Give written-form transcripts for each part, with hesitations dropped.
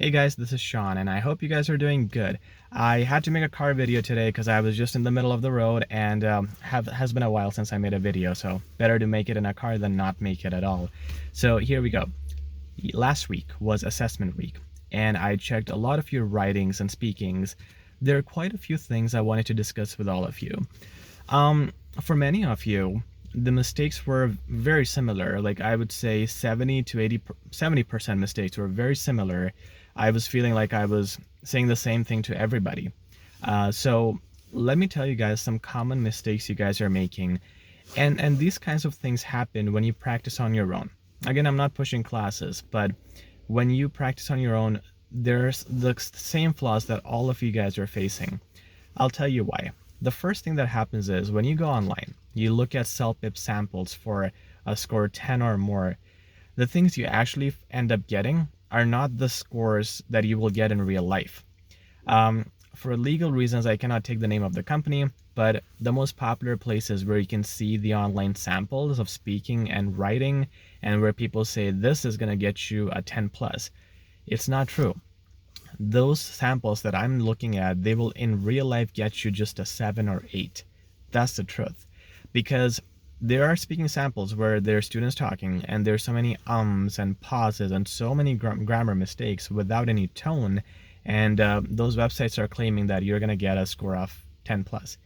Hey guys, this is Sean, and I hope you guys are doing good. I had to make a car video today because I was just in the middle of the road, and has been a while since I made a video, so better to make it in a car than not make it at all. So here we go. Last week was assessment week, and I checked a lot of your writings and speakings. There are quite a few things I wanted to discuss with all of you. For many of you, the mistakes were very similar. Like I would say 70 to 70% mistakes were very similar. I was feeling like I was saying the same thing to everybody. So let me tell you guys some common mistakes you guys are making. And these kinds of things happen when you practice on your own. Again, I'm not pushing classes, but when you practice on your own, there's the same flaws that all of you guys are facing. I'll tell you why. The first thing that happens is when you go online, you look at CELPIP samples for a score 10 or more, the things you actually end up getting are not the scores that you will get in real life. For legal reasons, I cannot take the name of the company, but the most popular places where you can see the online samples of speaking and writing and where people say this is going to get you a 10 plus, it's not true. Those samples that I'm looking at, they will in real life get you just a 7 or 8. That's the truth. Because there are speaking samples where there are students talking and there's so many ums and pauses and so many grammar mistakes without any tone, and those websites are claiming that you're going to get a score of 10 plus.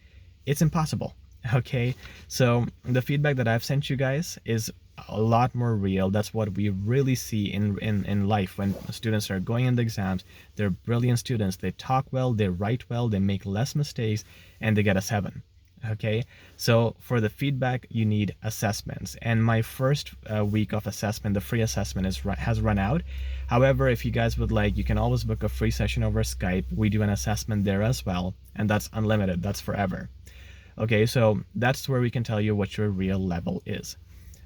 It's impossible. Okay, so the feedback that I've sent you guys is a lot more real. That's what we really see in life when students are going in the exams. They're brilliant students. They talk well, they write well, they make less mistakes, and they get a 7. Okay, so for the feedback, you need assessments. And my first week of assessment, the free assessment, has run out. However, if you guys would like, you can always book a free session over Skype. We do an assessment there as well, and that's unlimited. That's forever. Okay, so that's where we can tell you what your real level is.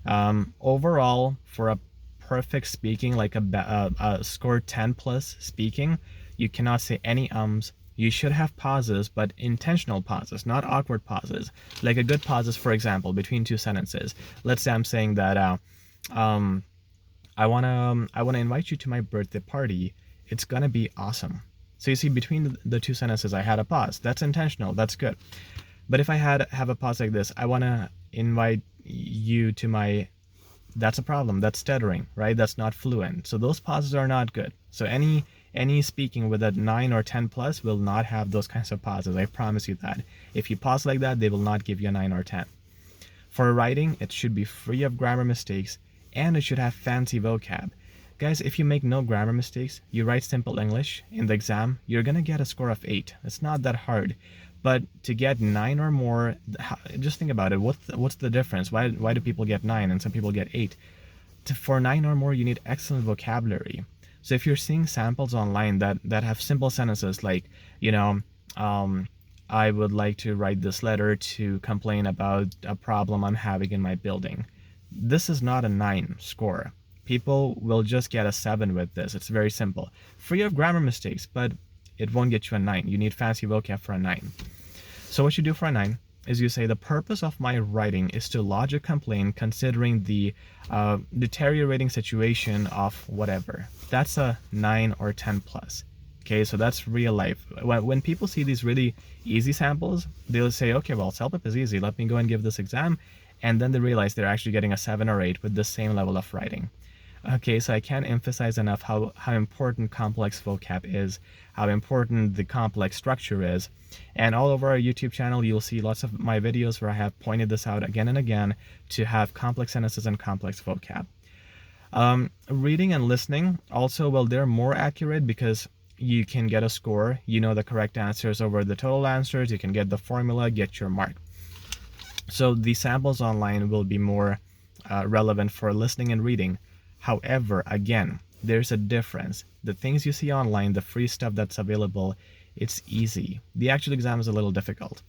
Overall, for a perfect speaking, like a score 10 plus speaking, you cannot say any ums. You should have pauses, but intentional pauses, not awkward pauses. Like a good pauses, for example, between two sentences. Let's say I'm saying that I wanna invite you to my birthday party. It's gonna be awesome. So you see, between the two sentences, I had a pause. That's intentional. That's good. But if I have a pause like this, I wanna invite you to my, that's a problem. That's stuttering, right? That's not fluent. So those pauses are not good. So any speaking with a 9 or 10 plus will not have those kinds of pauses. I promise you that. If you pause like that, they will not give you a 9 or 10. For writing, it should be free of grammar mistakes, and it should have fancy vocab. Guys, if you make no grammar mistakes, you write simple English in the exam, you're gonna get a score of 8. It's not that hard. But to get 9 or more, just think about it. What's the difference? Why do people get 9 and some people get 8? For 9 or more, you need excellent vocabulary. So if you're seeing samples online that have simple sentences like, I would like to write this letter to complain about a problem I'm having in my building. This is not a 9 score. People will just get a 7 with this. It's very simple. Free of grammar mistakes, but it won't get you a 9. You need fancy vocab for a 9. So what you do for a 9 is you say the purpose of my writing is to lodge a complaint considering the deteriorating situation of whatever. That's a 9 or 10 plus. Okay, so that's real life. When people see these really easy samples, they'll say, okay, well, CELPIP is easy. Let me go and give this exam. And then they realize they're actually getting a 7 or 8 with the same level of writing. Okay, so I can't emphasize enough how important complex vocab is, how important the complex structure is. And all over our YouTube channel, you'll see lots of my videos where I have pointed this out again and again to have complex sentences and complex vocab. Reading and listening also, well, they're more accurate because you can get a score. You know the correct answers over the total answers. You can get the formula, get your mark. So the samples online will be more relevant for listening and reading. However, again, there's a difference. The things you see online, the free stuff that's available, it's easy. The actual exam is a little difficult.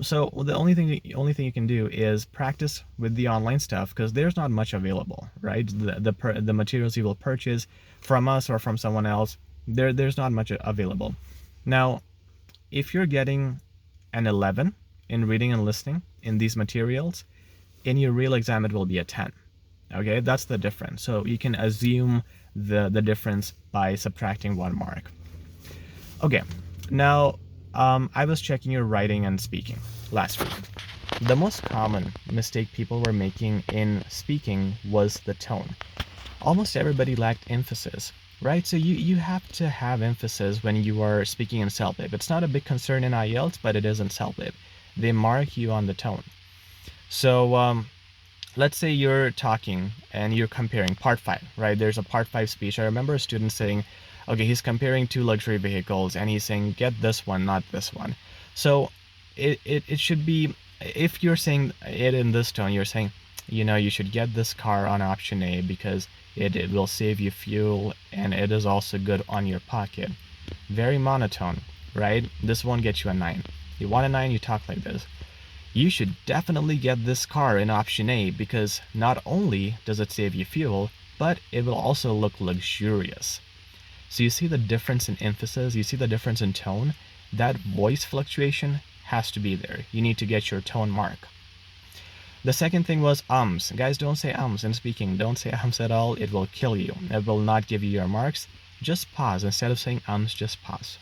So the only thing you can do is practice with the online stuff because there's not much available, right? The materials you will purchase from us or from someone else, there's not much available. Now, if you're getting an 11 in reading and listening in these materials, in your real exam it will be a 10. Okay, that's the difference. So you can assume the difference by subtracting 1 mark. Okay, now I was checking your writing and speaking last week. The most common mistake people were making in speaking was the tone. Almost everybody lacked emphasis, right? So you have to have emphasis when you are speaking in CELPIP. It's not a big concern in IELTS, but it is in CELPIP. They mark you on the tone. So let's say you're talking and you're comparing part 5, right? There's a part 5 speech. I remember a student saying, okay, he's comparing 2 luxury vehicles and he's saying, get this one, not this one. So it should be, if you're saying it in this tone, you're saying, you should get this car on option A because it will save you fuel and it is also good on your pocket. Very monotone, right? This won't get you a 9. You want a 9, you talk like this. You should definitely get this car in option A because not only does it save you fuel, but it will also look luxurious. So you see the difference in emphasis, you see the difference in tone. That voice fluctuation has to be there. You need to get your tone mark. The second thing was ums. Guys, don't say ums in speaking. Don't say ums at all. It will kill you. It will not give you your marks. Just pause. Instead of saying ums, just pause.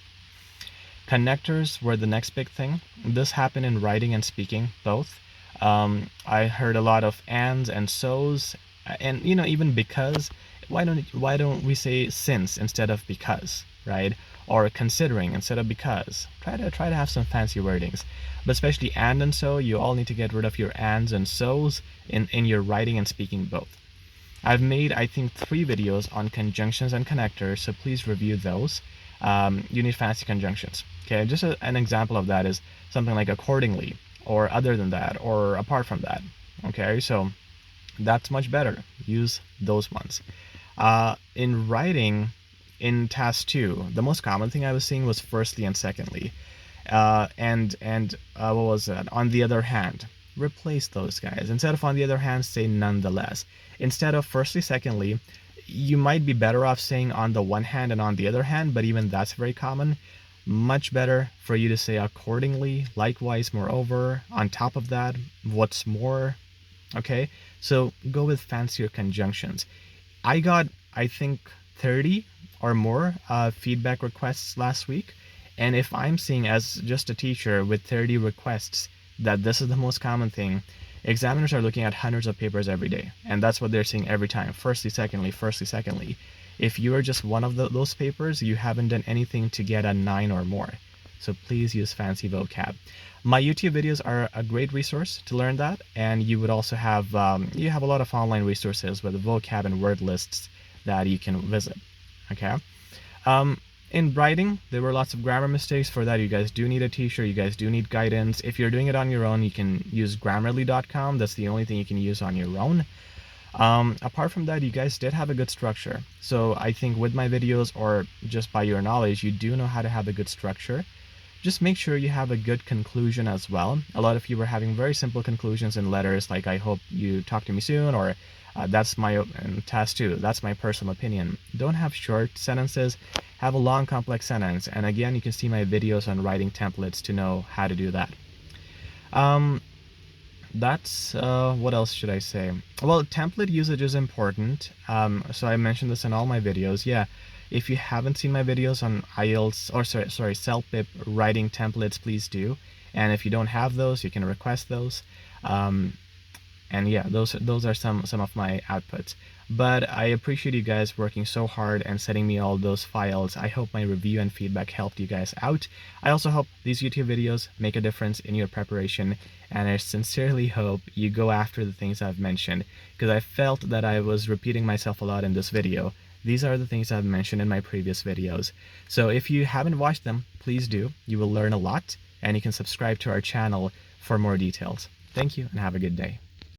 Connectors were the next big thing. This happened in writing and speaking, both. I heard a lot of ands and so's, and even because. Why don't we say since instead of because, right? Or considering instead of because. Try to have some fancy wordings, but especially and so. You all need to get rid of your ands and so's in your writing and speaking both. I've made, I think, 3 videos on conjunctions and connectors, so please review those. You need fancy conjunctions. Okay, just an example of that is something like accordingly, or other than that, or apart from that. Okay, so that's much better. Use those ones. In writing, in task 2, the most common thing I was seeing was firstly and secondly. What was that? On the other hand. Replace those guys. Instead of on the other hand, say nonetheless. Instead of firstly, secondly, you might be better off saying on the one hand and on the other hand, but even that's very common. Much better for you to say accordingly, likewise, moreover, on top of that, what's more. Okay, so go with fancier conjunctions. I got, I think, 30 or more feedback requests last week. And if I'm seeing, as just a teacher with 30 requests, that this is the most common thing, examiners are looking at hundreds of papers every day. And that's what they're seeing every time. Firstly, secondly, firstly, secondly. If you are just one of those papers, you haven't done anything to get a 9 or more. So please use fancy vocab. My YouTube videos are a great resource to learn that, and you would also have you have a lot of online resources with vocab and word lists that you can visit. Okay. In writing, there were lots of grammar mistakes. For that, you guys do need a teacher. You guys do need guidance. If you're doing it on your own, you can use Grammarly.com. That's the only thing you can use on your own. Apart from that, you guys did have a good structure. So I think with my videos, or just by your knowledge, you do know how to have a good structure. Just make sure you have a good conclusion as well. A lot of you were having very simple conclusions in letters, like I hope you talk to me soon, or that's my task 2. That's my personal opinion. Don't have short sentences. Have a long, complex sentence. And again, you can see my videos on writing templates to know how to do that. That's what else should I say? Well, template usage is important. So I mentioned this in all my videos. Yeah, if you haven't seen my videos on IELTS, or sorry, CELPIP writing templates, please do. And if you don't have those, you can request those. And yeah, those are some of my outputs. But I appreciate you guys working so hard and sending me all those files. I hope my review and feedback helped you guys out. I also hope these YouTube videos make a difference in your preparation, and I sincerely hope you go after the things I've mentioned, because I felt that I was repeating myself a lot in this video. These are the things I've mentioned in my previous videos. So if you haven't watched them, please do. You will learn a lot, and you can subscribe to our channel for more details. Thank you, and have a good day.